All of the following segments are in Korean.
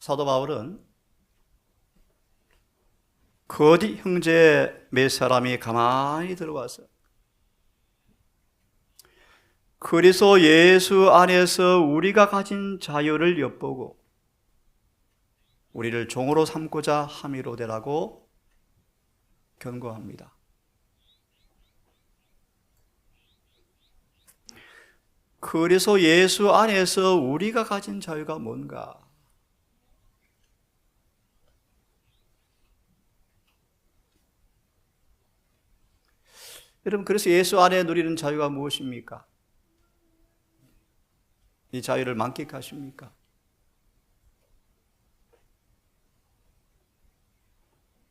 사도 바울은 거짓 형제 몇 사람이 가만히 들어와서 그리스도 예수 안에서 우리가 가진 자유를 엿보고 우리를 종으로 삼고자 함이로되라고 경고합니다. 그리스도 예수 안에서 우리가 가진 자유가 뭔가? 여러분, 그래서 예수 안에 누리는 자유가 무엇입니까? 이 자유를 만끽하십니까?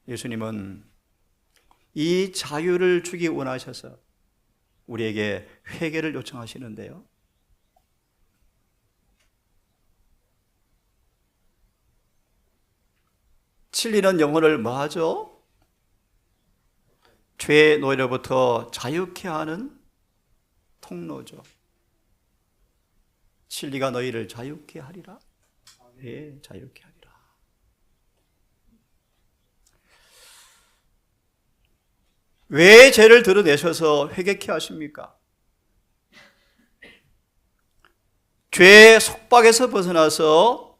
예수님은 이 자유를 주기 원하셔서 우리에게 회개를 요청하시는데요. 진리는 영혼을 뭐하죠? 죄의 노예로부터 자유케 하는 통로죠. 진리가 너희를 자유케 하리라. 예, 자유케 하리라. 왜 죄를 드러내셔서 회개케 하십니까? 죄의 속박에서 벗어나서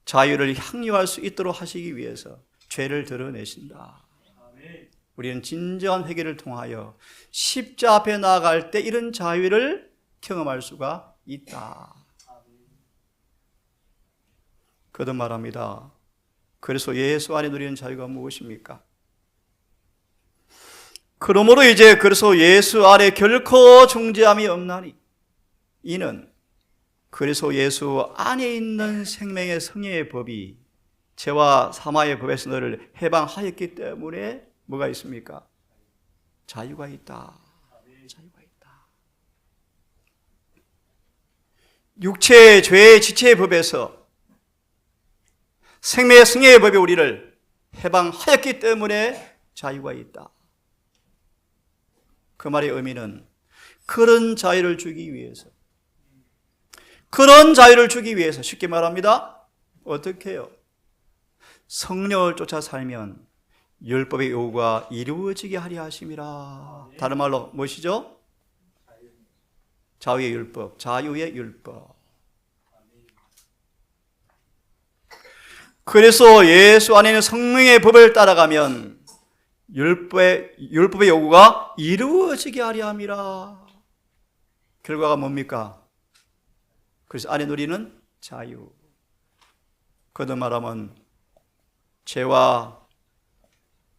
자유를 향유할 수 있도록 하시기 위해서 죄를 드러내신다. 우리는 진정한 회개를 통하여 십자 앞에 나아갈 때 이런 자유를 경험할 수가 있다. 거듭 말합니다. 그래서 예수 안에 누리는 자유가 무엇입니까? 그러므로 이제 그래서 예수 안에 결코 중재함이 없나니 이는 그래서 예수 안에 있는 생명의 성령의 법이 죄와 사망의 법에서 너를 해방하였기 때문에 뭐가 있습니까? 자유가 있다. 자유가 있다. 육체의 죄의 지체의 법에서 생명의 성령의 법이 우리를 해방하였기 때문에 자유가 있다. 그 말의 의미는 그런 자유를 주기 위해서 쉽게 말합니다. 어떻게 해요? 성령을 쫓아 살면 율법의 요구가 이루어지게 하려 하심이라. 다른 말로 무엇이죠? 자유의 율법, 자유의 율법. 그래서 예수 안에 있는 성령의 법을 따라가면 율법의 요구가 이루어지게 하려 함이라. 결과가 뭡니까? 그래서 안에 누리는 자유. 거듭 말하면 죄와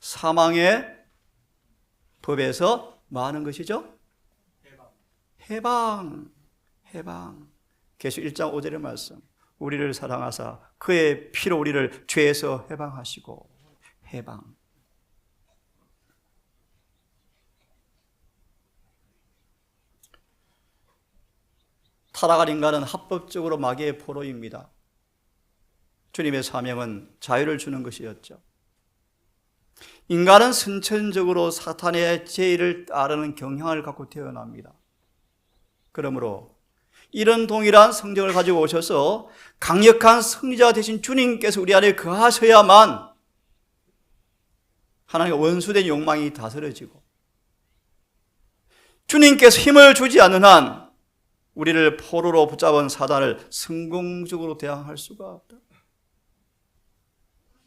사망의 법에서 뭐 하는 것이죠? 해방. 계시 1장 5절의 말씀. 우리를 사랑하사 그의 피로 우리를 죄에서 해방하시고. 해방. 타락한 인간은 합법적으로 마귀의 포로입니다. 주님의 사명은 자유를 주는 것이었죠. 인간은 선천적으로 사탄의 제의를 따르는 경향을 갖고 태어납니다. 그러므로 이런 동일한 성정을 가지고 오셔서 강력한 승리자 되신 주님께서 우리 안에 거하셔야만 하나님의 원수된 욕망이 다스려지고 주님께서 힘을 주지 않는 한 우리를 포로로 붙잡은 사단을 성공적으로 대항할 수가 없다.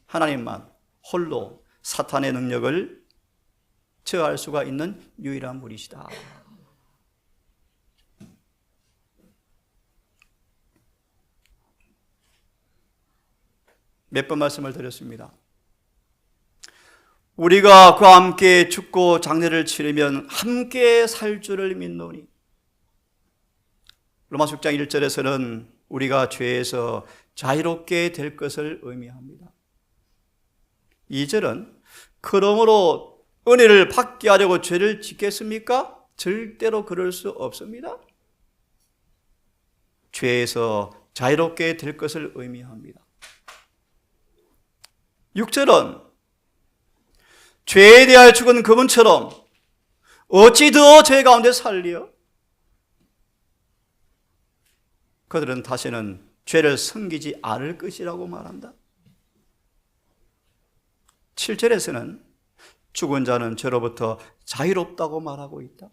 하나님만 홀로 사탄의 능력을 제어할 수가 있는 유일한 분이시다. 몇 번 말씀을 드렸습니다. 우리가 그와 함께 죽고 장례를 치르면 함께 살 줄을 믿노니. 로마서 6장 1절에서는 우리가 죄에서 자유롭게 될 것을 의미합니다. 2절은 그러므로 은혜를 받게 하려고 죄를 짓겠습니까? 절대로 그럴 수 없습니다. 죄에서 자유롭게 될 것을 의미합니다. 6절은 죄에 대하여 죽은 그분처럼 어찌 더 죄 가운데 살리요? 그들은 다시는 죄를 섬기지 않을 것이라고 말한다. 7절에서는 죽은 자는 죄로부터 자유롭다고 말하고 있다.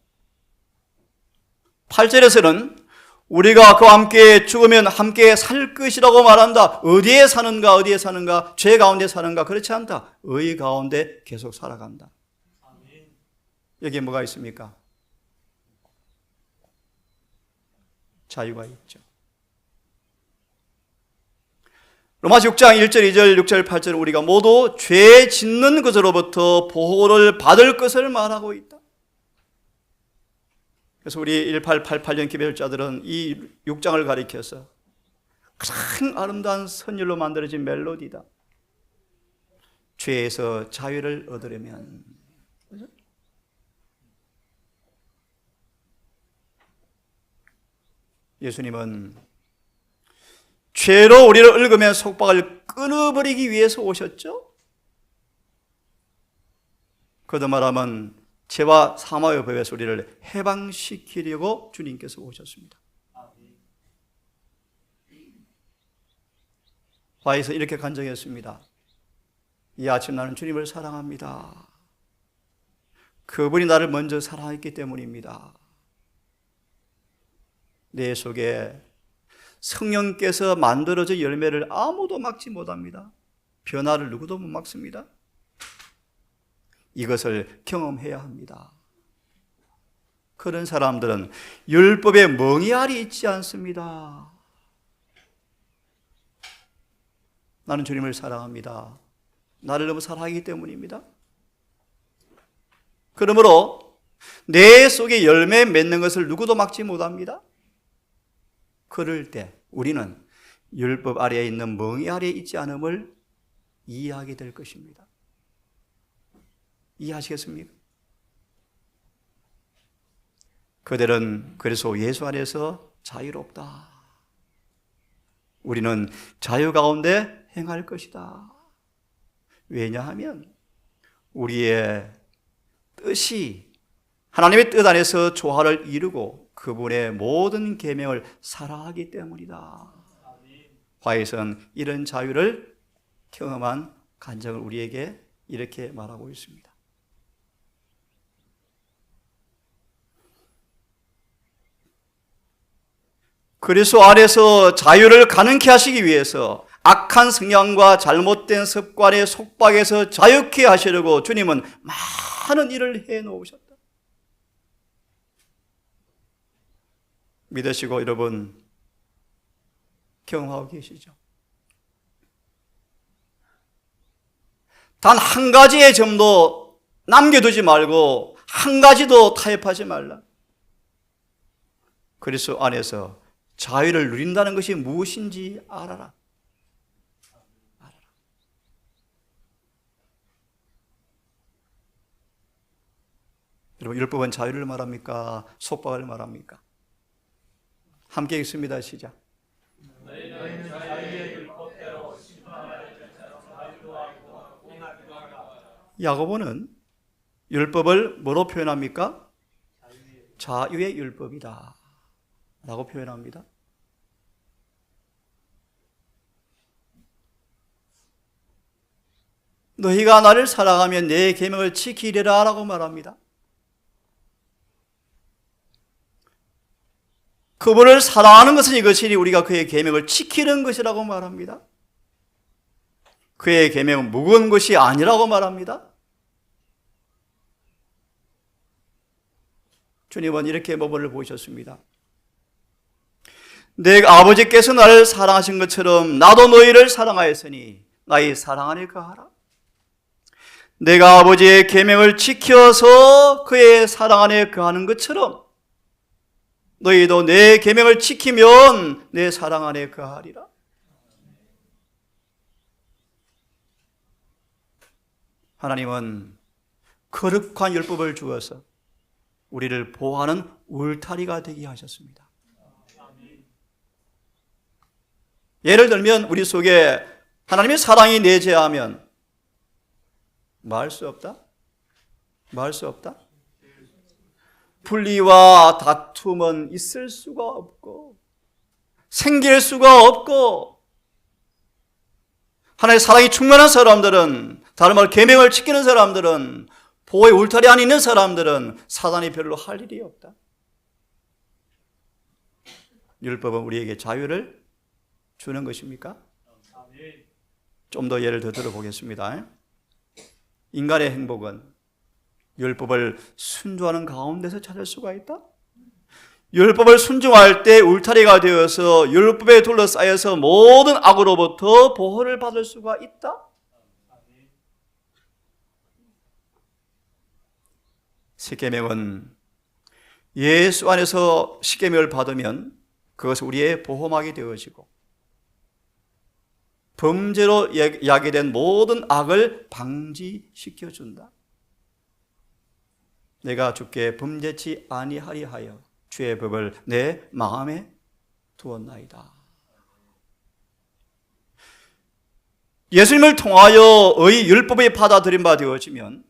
8절에서는 우리가 그와 함께 죽으면 함께 살 것이라고 말한다. 어디에 사는가, 어디에 사는가, 죄 가운데 사는가, 그렇지 않다. 의 가운데 계속 살아간다. 여기에 뭐가 있습니까? 자유가 있죠. 로마서 6장 1절, 2절, 6절, 8절 우리가 모두 죄 짓는 것으로부터 보호를 받을 것을 말하고 있다. 그래서 우리 1888년 기별자들은 이 6장을 가리켜서 가장 아름다운 선율로 만들어진 멜로디다. 죄에서 자유를 얻으려면 예수님은 죄로 우리를 얽으면 속박을 끊어버리기 위해서 오셨죠. 거듭 말하면 죄와 사망의 법에서 우리를 해방시키려고 주님께서 오셨습니다. 화에서 이렇게 간증했습니다. 이 아침 나는 주님을 사랑합니다. 그분이 나를 먼저 사랑했기 때문입니다. 내 속에 성령께서 만들어진 열매를 아무도 막지 못합니다. 변화를 누구도 못 막습니다. 이것을 경험해야 합니다. 그런 사람들은 율법에 멍이알이 있지 않습니다. 나는 주님을 사랑합니다. 나를 너무 사랑하기 때문입니다. 그러므로 내 속에 열매 맺는 것을 누구도 막지 못합니다. 그럴 때 우리는 율법 아래에 있는 멍이 아래에 있지 않음을 이해하게 될 것입니다. 이해하시겠습니까? 그들은 그래서 예수 안에서 자유롭다. 우리는 자유 가운데 행할 것이다. 왜냐하면 우리의 뜻이 하나님의 뜻 안에서 조화를 이루고 그분의 모든 계명을 사랑하기 때문이다. 화에서는 이런 자유를 경험한 간증을 우리에게 이렇게 말하고 있습니다. 그리스도 안에서 자유를 가능케 하시기 위해서 악한 성향과 잘못된 습관의 속박에서 자유케 하시려고 주님은 많은 일을 해놓으셨다. 믿으시고 여러분 경험하고 계시죠? 단 한 가지의 점도 남겨두지 말고 한 가지도 타협하지 말라. 그리스도 안에서 자유를 누린다는 것이 무엇인지 알아라. 여러분, 율법은 자유를 말합니까? 속박을 말합니까? 함께 읽습니다. 시작. 야고보는 율법을 뭐로 표현합니까? 자유의 율법이다 라고 표현합니다. 너희가 나를 사랑하면 내 계명을 지키리라 라고 말합니다. 그분을 사랑하는 것은 이것이니 우리가 그의 계명을 지키는 것이라고 말합니다. 그의 계명은 무거운 것이 아니라고 말합니다. 주님은 이렇게 모범을 보셨습니다. 내 아버지께서 나를 사랑하신 것처럼 나도 너희를 사랑하였으니 나의 사랑 안에 거하라. 내가 아버지의 계명을 지켜서 그의 사랑 안에 거하는 것처럼 너희도 내 계명을 지키면 내 사랑 안에 거하리라. 하나님은 거룩한 율법을 주어서 우리를 보호하는 울타리가 되게 하셨습니다. 예를 들면 우리 속에 하나님의 사랑이 내재하면 말할 수 없다? 말할 수 없다? 분리와 다툼은 있을 수가 없고 생길 수가 없고 하나님의 사랑이 충만한 사람들은 다른 말 계명을 지키는 사람들은, 보호의 울타리 안에 있는 사람들은 사단이 별로 할 일이 없다. 율법은 우리에게 자유를 주는 것입니까? 좀 더 예를 더 들어보겠습니다. 인간의 행복은 율법을 순종하는 가운데서 찾을 수가 있다. 율법을 순종할 때 울타리가 되어서 율법에 둘러싸여서 모든 악으로부터 보호를 받을 수가 있다. 십계명은 예수 안에서 십계명을 받으면 그것은 우리의 보호막이 되어지고 범죄로 야기된 모든 악을 방지시켜준다. 내가 주께 범죄치 아니하리 하여 주의 법을 내 마음에 두었나이다. 예수님을 통하여 의 율법이 받아들인 바 되어지면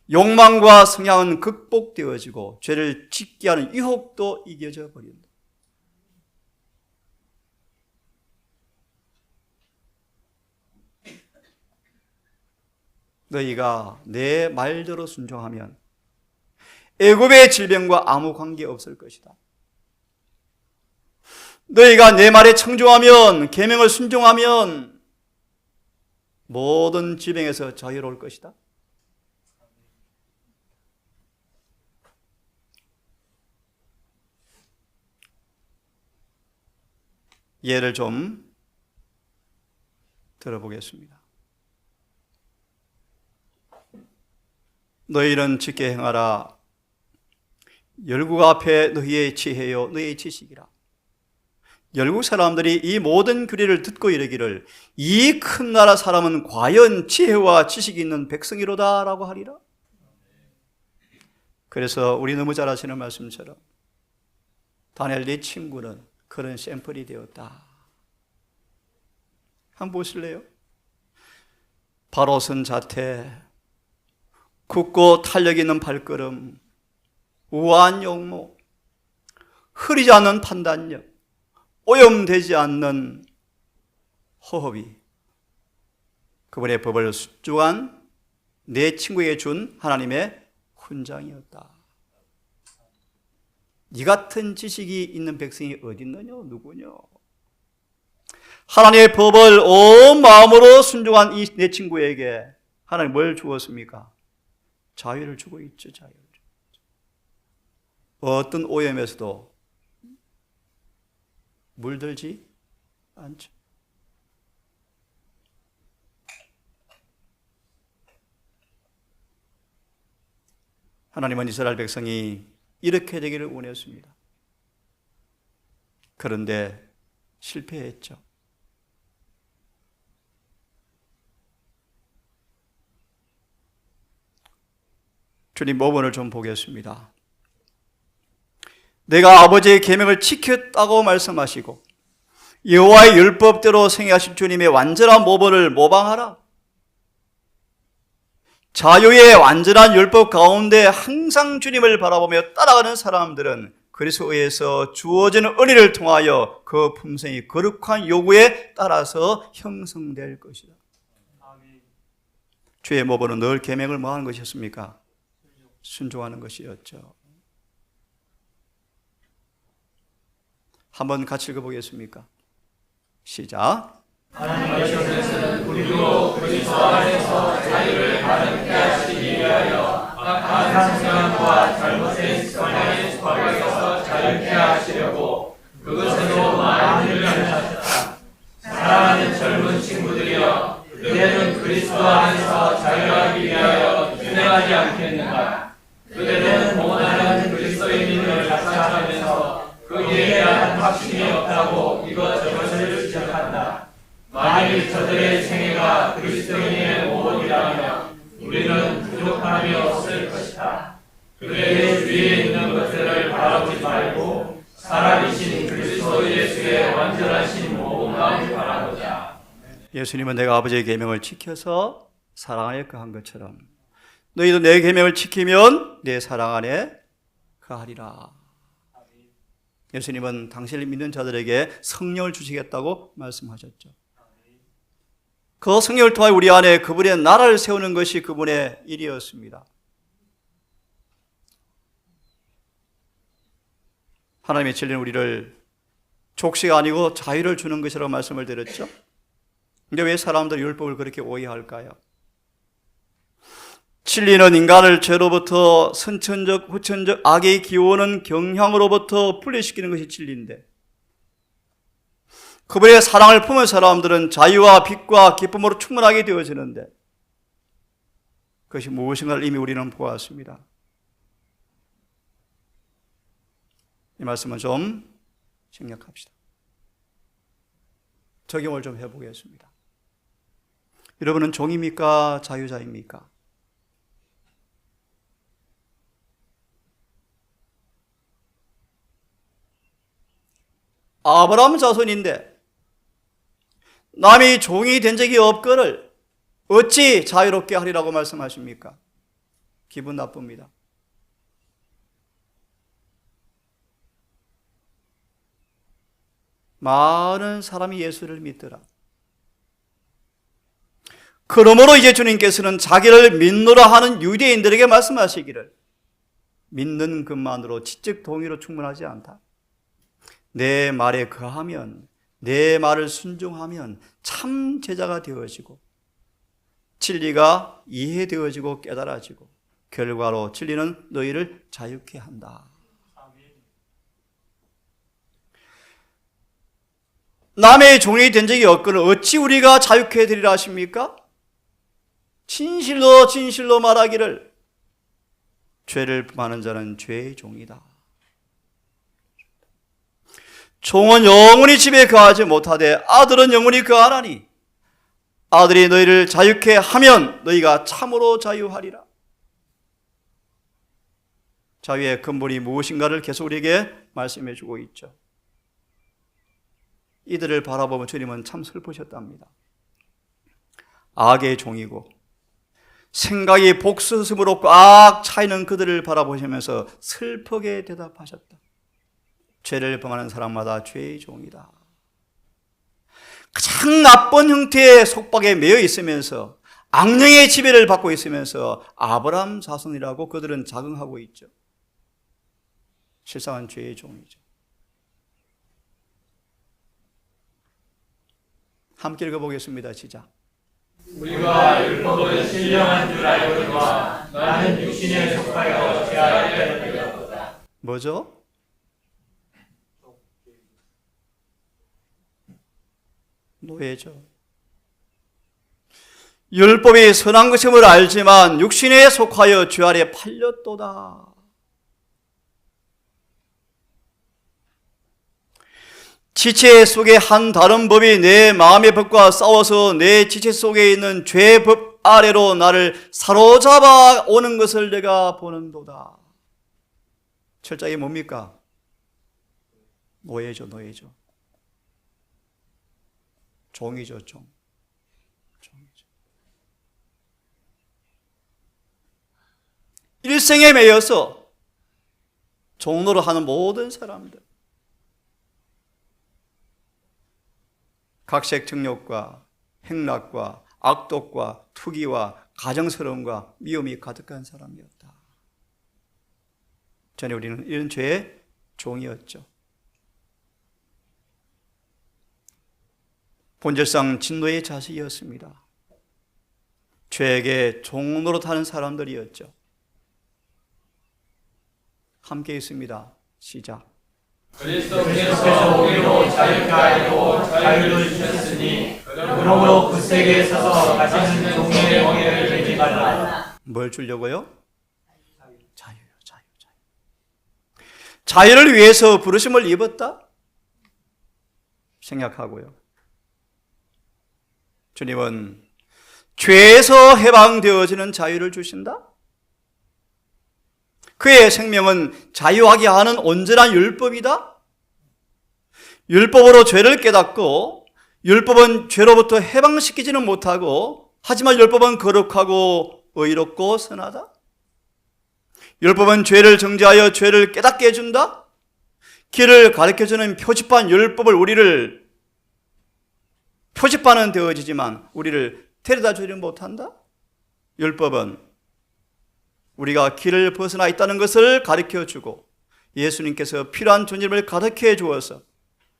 욕망과 성향은 극복되어지고 죄를 짓게 하는 유혹도 이겨져 버린다. 너희가 내 말대로 순종하면 애굽의 질병과 아무 관계 없을 것이다. 너희가 내 말에 청종하면, 계명을 순종하면 모든 질병에서 자유로울 것이다. 예를 좀 들어보겠습니다. 너희는 짙게 행하라. 열국 앞에 너희의 지혜요 너희의 지식이라. 열국 사람들이 이 모든 규례를 듣고 이르기를 이 큰 나라 사람은 과연 지혜와 지식이 있는 백성이로다 라고 하리라. 그래서 우리 너무 잘 아시는 말씀처럼 다니엘 네 친구는 그런 샘플이 되었다. 한번 보실래요? 바로선 자태, 굳고 탄력 있는 발걸음, 우아한 용모, 흐리지 않는 판단력, 오염되지 않는 호흡이 그분의 법을 순종한 내 친구에게 준 하나님의 훈장이었다. 이 같은 지식이 있는 백성이 어디 있느냐? 누구냐? 하나님의 법을 온 마음으로 순종한 이 내 친구에게 하나님 뭘 주었습니까? 자유를 주고 있죠. 자유를. 어떤 오염에서도 물들지 않죠. 하나님은 이스라엘 백성이 이렇게 되기를 원했습니다. 그런데 실패했죠. 주님 모본을 좀 보겠습니다. 내가 아버지의 계명을 지켰다고 말씀하시고 여호와의 율법대로 행하신 주님의 완전한 모본을 모방하라. 자유의 완전한 율법 가운데 항상 주님을 바라보며 따라가는 사람들은 그리스도에 의해서 주어지는 은혜를 통하여 그 품성이 거룩한 요구에 따라서 형성될 것이다. 주의 모본은 늘 계명을 뭐 하는 것이었습니까? 순종하는 것이었죠. 한번 같이 읽어보겠습니까? 시작. 하나님께서는 우리로 그리스도 안에서 자유를 가능케 하시기 위하여 악한 생각과 잘못된 습관의 속박에서 자유케 하시려고 그것으로 만민을 하셨다. 사랑하는 젊은 친구들이여, 그대는 그리스도 안에서 자유하기 위하여 준행하지 않겠는가? 그대는 원하는 그리스도인임을 자처하면서 거기에 대한 확신이 없다고 이것저것을 지적한다. 만일 저들의 생애가 그리스도인의 모범이라면 우리는 부족함이 없을 것이다. 그들의 주위에 있는 것들을 바라보지 말고 살아계신 그리스도 예수의 완전하신 모범만 바라보자. 예수님은 내가 아버지의 계명을 지켜서 사랑 안에 거한 것처럼 너희도 내 계명을 지키면 내 사랑 안에 거하리라. 예수님은 당신을 믿는 자들에게 성령을 주시겠다고 말씀하셨죠. 그 성령을 통하여 우리 안에 그분의 나라를 세우는 것이 그분의 일이었습니다. 하나님의 진리는 우리를 족쇄가 아니고 자유를 주는 것이라고 말씀을 드렸죠. 근데 왜 사람들이 율법을 그렇게 오해할까요? 진리는 인간을 죄로부터 선천적, 후천적 악의 기워오는 경향으로부터 분리시키는 것이 진리인데, 그분의 사랑을 품은 사람들은 자유와 빛과 기쁨으로 충만하게 되어지는데, 그것이 무엇인가를 이미 우리는 보았습니다. 이 말씀은 좀 생략합시다. 적용을 좀 해보겠습니다. 여러분은 종입니까? 자유자입니까? 아브라함 자손인데 남이 종이 된 적이 없거늘 어찌 자유롭게 하리라고 말씀하십니까? 기분 나쁩니다. 많은 사람이 예수를 믿더라. 그러므로 이제 주님께서는 자기를 믿노라 하는 유대인들에게 말씀하시기를, 믿는 것만으로 지적 동의로 충분하지 않다. 내 말에 거하면, 내 말을 순종하면 참 제자가 되어지고 진리가 이해되어지고 깨달아지고 결과로 진리는 너희를 자유케 한다. 남의 종이 된 적이 없거늘 어찌 우리가 자유케 되리라 하십니까? 진실로 진실로 말하기를, 죄를 범하는 자는 죄의 종이다. 종은 영원히 집에 거하지 못하되 아들은 영원히 거하나니 아들이 너희를 자유케 하면 너희가 참으로 자유하리라. 자유의 근본이 무엇인가를 계속 우리에게 말씀해 주고 있죠. 이들을 바라보면 주님은 참 슬프셨답니다. 악의 종이고 생각이 복수심으로 꽉 차있는 그들을 바라보시면서 슬프게 대답하셨다. 죄를 범하는 사람마다 죄의 종이다. 가장 나쁜 형태의 속박에 매여 있으면서 악령의 지배를 받고 있으면서 아브라함 자손이라고 그들은 자긍하고 있죠. 실상은 죄의 종이죠. 함께 읽어보겠습니다. 시작. 우리가 율법은 신령한 줄 알거니와 나는 육신에 속하여 죄 아래 걸렸도다. 뭐죠? 노예죠. 율법이 선한 것임을 알지만 육신에 속하여 죄 아래 팔렸도다. 지체 속에 한 다른 법이 내 마음의 법과 싸워서 내 지체 속에 있는 죄의 법 아래로 나를 사로잡아 오는 것을 내가 보는도다. 철저히 뭡니까? 노예죠, 노예죠. 종이죠, 종이죠. 일생에 매여서 종로를 하는 모든 사람들, 각색 정욕과 행락과 악독과 투기와 가정스러움과 미움이 가득한 사람이었다. 전에 우리는 이런 죄의 종이었죠. 본질상 진노의 자식이었습니다. 죄에게 종노릇하는 사람들이었죠. 함께 있습니다. 시작. 그리스도께서 우리로 자유케 하려고 자유를 주셨으니 그러므로 굳세게 서서 다시는 종의 멍에를 매지 말라. 뭘 주려고요? 자유요, 자유. 자유를 위해서 부르심을 입었다? 생각하고요. 주님은 죄에서 해방되어지는 자유를 주신다? 그의 생명은 자유하게 하는 온전한 율법이다? 율법으로 죄를 깨닫고 율법은 죄로부터 해방시키지는 못하고 하지만 율법은 거룩하고 의롭고 선하다? 율법은 죄를 정죄하여 죄를 깨닫게 해준다? 길을 가르쳐주는 표지판 율법을 우리를 표지판은 되어지지만 우리를 데려다 주지 못한다? 율법은 우리가 길을 벗어나 있다는 것을 가르쳐주고 예수님께서 필요한 존재를 가르쳐 주어서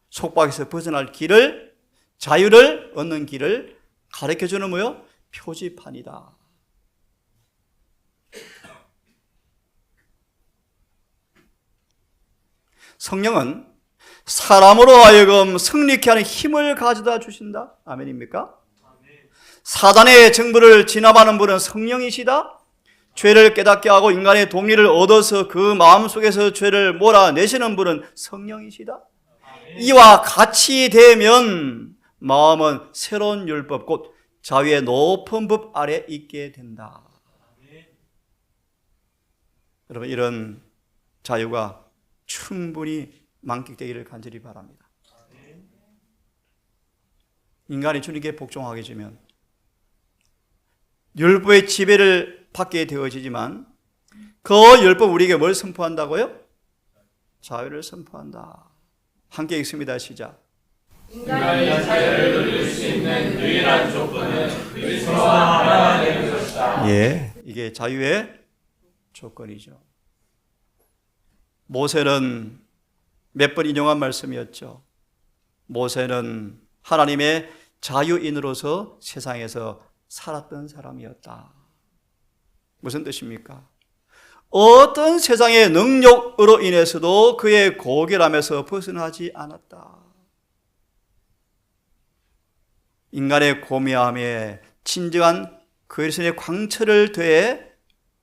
속박에서 벗어날 길을, 자유를 얻는 길을 가르쳐주는 뭐요? 표지판이다. 성령은 사람으로 하여금 승리케 하는 힘을 가져다 주신다. 아멘입니까? 사단의 정부를 진압하는 분은 성령이시다. 죄를 깨닫게 하고 인간의 동의를 얻어서 그 마음속에서 죄를 몰아내시는 분은 성령이시다. 이와 같이 되면 마음은 새로운 율법, 곧 자유의 높은 법 아래 있게 된다. 여러분, 이런 자유가 충분히 만끽되기를 간절히 바랍니다. 인간이 주님께 복종하게 되면 율법의 지배를 받게 되어지지만 그 율법 우리에게 뭘 선포한다고요? 자유를 선포한다. 함께 읽습니다. 시작. 인간이 자유를 누릴 수 있는 유일한 조건은 그리스도와 하나가 되는 것이다. 예, 이게 자유의 조건이죠. 모세는 몇 번 인용한 말씀이었죠. 모세는 하나님의 자유인으로서 세상에서 살았던 사람이었다. 무슨 뜻입니까? 어떤 세상의 능력으로 인해서도 그의 고결함에서 벗어나지 않았다. 인간의 고매함에 진정한 그리스도의 광채를 더해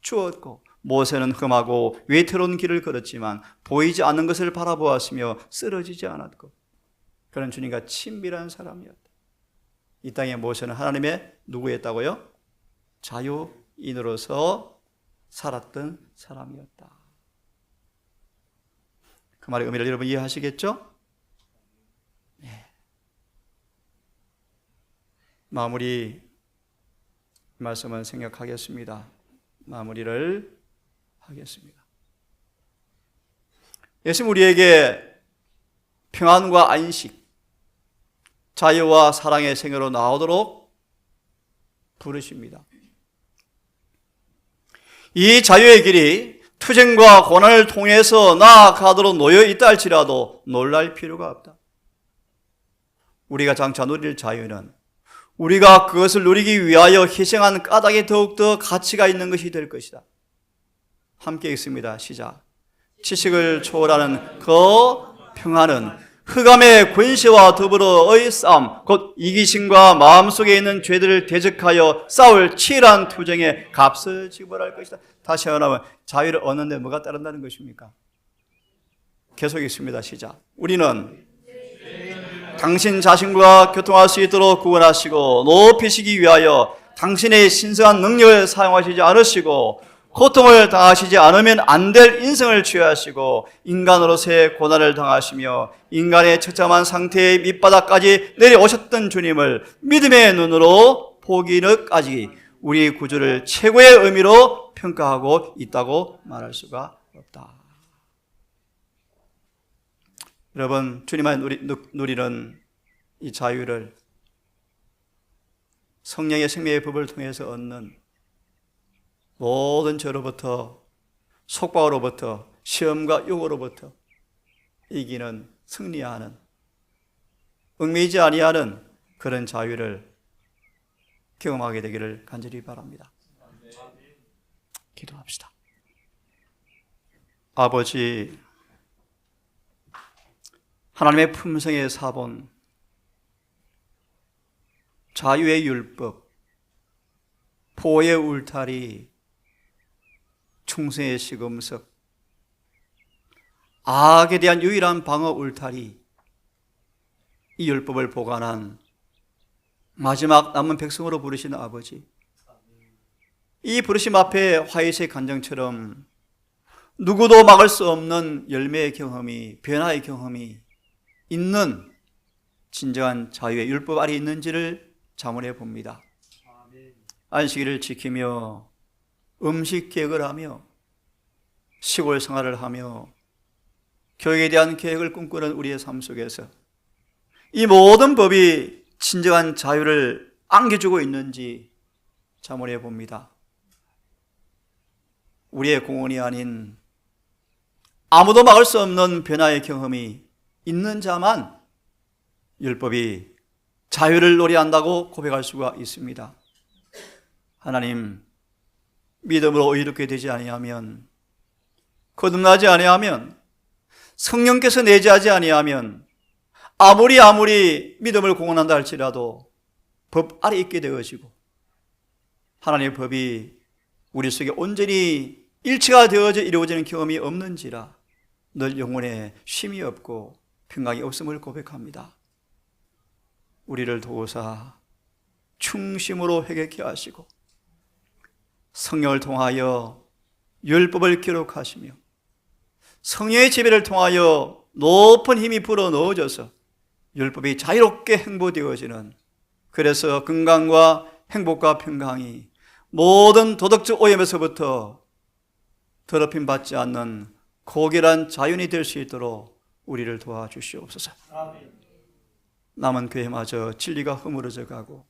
주었고, 모세는 험하고 외로운 길을 걸었지만 보이지 않는 것을 바라보았으며 쓰러지지 않았고, 그런 주님과 친밀한 사람이었다. 이 땅에 모세는 하나님의 누구였다고요? 자유인으로서 살았던 사람이었다. 그 말의 의미를 여러분 이해하시겠죠? 네. 마무리 말씀은 생각하겠습니다. 마무리를 하겠습니다. 예수님 우리에게 평안과 안식, 자유와 사랑의 생애로 나오도록 부르십니다. 이 자유의 길이 투쟁과 고난을 통해서 나아가도록 놓여 있다 할지라도 놀랄 필요가 없다. 우리가 장차 누릴 자유는 우리가 그것을 누리기 위하여 희생한 까닭에 더욱더 가치가 있는 것이 될 것이다. 함께 읽습니다. 시작. 지식을 초월하는 그 평안은 흑암의 권세와 더불어의 싸움, 곧 이기심과 마음속에 있는 죄들을 대적하여 싸울 치열한 투쟁의 값을 지불할 것이다. 다시 말하면 자유를 얻는데 뭐가 따른다는 것입니까? 계속 읽습니다. 시작. 우리는 당신 자신과 교통할 수 있도록 구원하시고 높이시기 위하여 당신의 신성한 능력을 사용하시지 않으시고 고통을 당하시지 않으면 안 될 인생을 취하시고 인간으로서의 고난을 당하시며 인간의 처참한 상태의 밑바닥까지 내려오셨던 주님을 믿음의 눈으로 보기는까지 우리 구주를 최고의 의미로 평가하고 있다고 말할 수가 없다. 여러분, 주님만이 누리는 이 자유를 성령의 생명의 법을 통해서 얻는 모든 죄로부터, 속박으로부터, 시험과 유혹으로부터 이기는, 승리하는, 얽매이지 아니하는 그런 자유를 경험하게 되기를 간절히 바랍니다. 기도합시다. 아버지, 하나님의 품성의 사본, 자유의 율법, 보호의 울타리, 충성의 시금석, 악에 대한 유일한 방어 울타리, 이 율법을 보관한 마지막 남은 백성으로 부르시는 아버지, 이 부르심 앞에 화이트의 간정처럼 누구도 막을 수 없는 열매의 경험이, 변화의 경험이 있는 진정한 자유의 율법 아래 있는지를 자문해 봅니다. 안식일을 지키며 음식 계획을 하며 시골 생활을 하며 교육에 대한 계획을 꿈꾸는 우리의 삶 속에서 이 모든 법이 진정한 자유를 안겨주고 있는지 자문해 봅니다. 우리의 공헌이 아닌 아무도 막을 수 없는 변화의 경험이 있는 자만 율법이 자유를 노래한다고 고백할 수가 있습니다. 하나님, 믿음으로 의롭게 되지 아니하면, 거듭나지 아니하면, 성령께서 내재하지 아니하면 아무리 믿음을 공헌한다 할지라도 법 아래 있게 되어지고 하나님의 법이 우리 속에 온전히 일치가 되어져 이루어지는 경험이 없는지라 늘 영혼에 쉼이 없고 평강이 없음을 고백합니다. 우리를 도우사 충심으로 회개케 하시고 성령을 통하여 율법을 기록하시며 성령의 지배를 통하여 높은 힘이 불어넣어져서 율법이 자유롭게 행보되어지는, 그래서 건강과 행복과 평강이 모든 도덕적 오염에서부터 더럽힘 받지 않는 고결한 자연이 될 수 있도록 우리를 도와주시옵소서. 남은 교회마저 진리가 허물어져 가고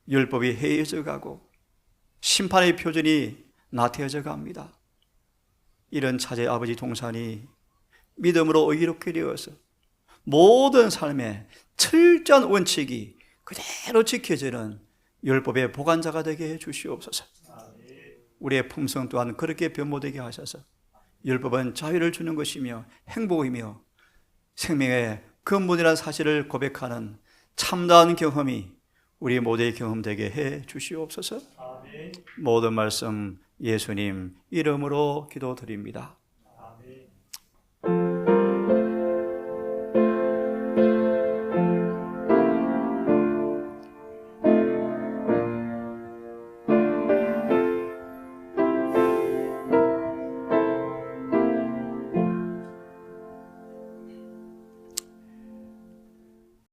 율법이 해이해져 가고 심판의 표준이 나태해져 갑니다. 이런 차제 아버지 동산이 믿음으로 의롭게 되어서 모든 삶의 철저한 원칙이 그대로 지켜지는 율법의 보관자가 되게 해 주시옵소서. 우리의 품성 또한 그렇게 변모되게 하셔서 율법은 자유를 주는 것이며 행복이며 생명의 근본이라는 사실을 고백하는 참다운 경험이 우리 모두의 경험되게 해 주시옵소서. 모든 말씀 예수님 이름으로 기도드립니다.